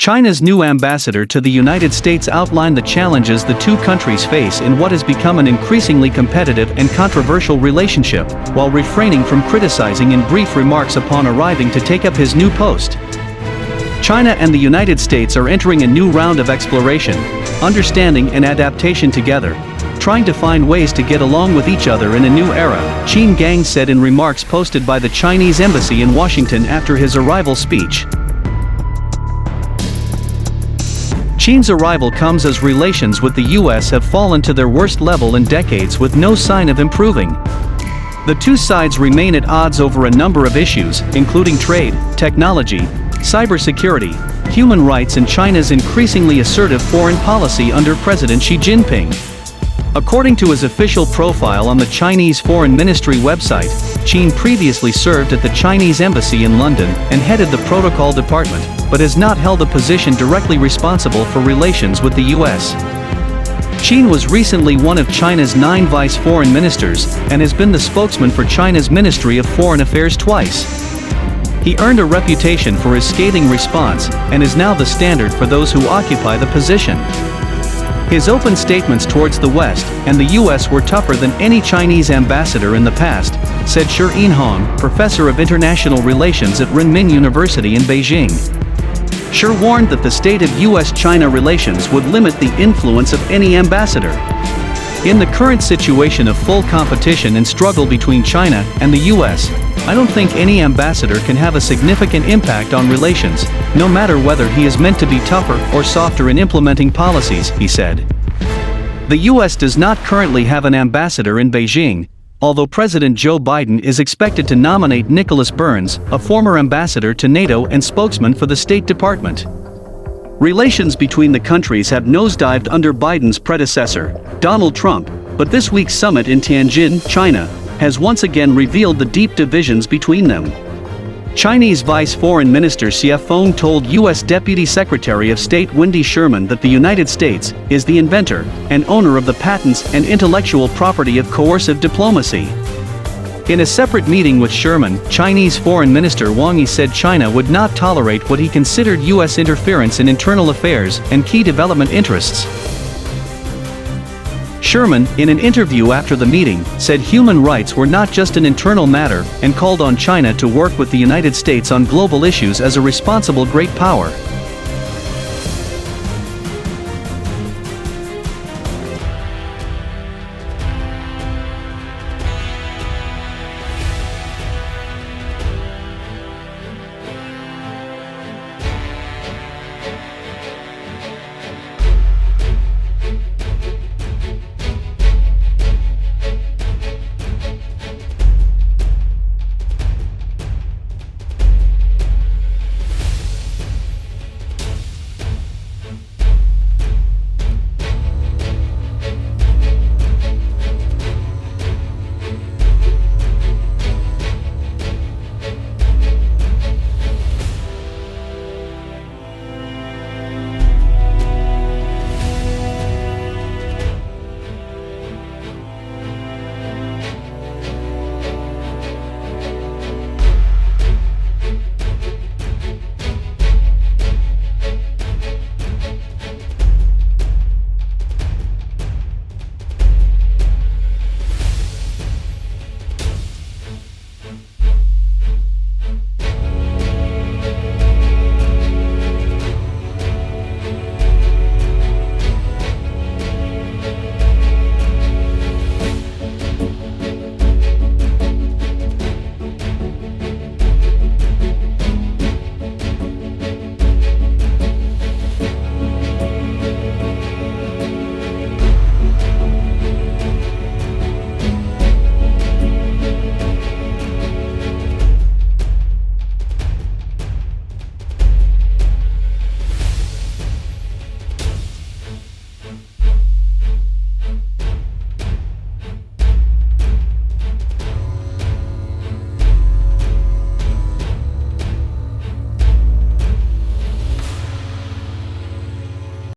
China's new ambassador to the United States outlined the challenges the two countries face in what has become an increasingly competitive and controversial relationship, while refraining from criticizing in brief remarks upon arriving to take up his new post. China and the United States are entering a new round of exploration, understanding and adaptation together, trying to find ways to get along with each other in a new era, Qin Gang said in remarks posted by the Chinese embassy in Washington after his arrival speech. Qin's arrival comes as relations with the US have fallen to their worst level in decades with no sign of improving. The two sides remain at odds over a number of issues, including trade, technology, cybersecurity, human rights and China's increasingly assertive foreign policy under President Xi Jinping. According to his official profile on the Chinese Foreign Ministry website, Qin previously served at the Chinese embassy in London and headed the protocol department, but has not held a position directly responsible for relations with the US. Qin was recently one of China's 9 vice foreign ministers, and has been the spokesman for China's Ministry of Foreign Affairs twice. He earned a reputation for his scathing response, and is now the standard for those who occupy the position. His open statements towards the West and the US were tougher than any Chinese ambassador in the past, said Shi Yinhong, professor of international relations at Renmin University in Beijing. Shi warned that the state of US-China relations would limit the influence of any ambassador. In the current situation of full competition and struggle between China and the US, I don't think any ambassador can have a significant impact on relations, no matter whether he is meant to be tougher or softer in implementing policies, he said. The US does not currently have an ambassador in Beijing, although President Joe Biden is expected to nominate Nicholas Burns, a former ambassador to NATO and spokesman for the State Department. Relations between the countries have nosedived under Biden's predecessor, Donald Trump, but this week's summit in Tianjin, China, has once again revealed the deep divisions between them. Chinese Vice Foreign Minister Xie Feng told U.S. Deputy Secretary of State Wendy Sherman that the United States is the inventor and owner of the patents and intellectual property of coercive diplomacy. In a separate meeting with Sherman, Chinese Foreign Minister Wang Yi said China would not tolerate what he considered U.S. interference in internal affairs and key development interests. Sherman, in an interview after the meeting, said human rights were not just an internal matter and called on China to work with the United States on global issues as a responsible great power.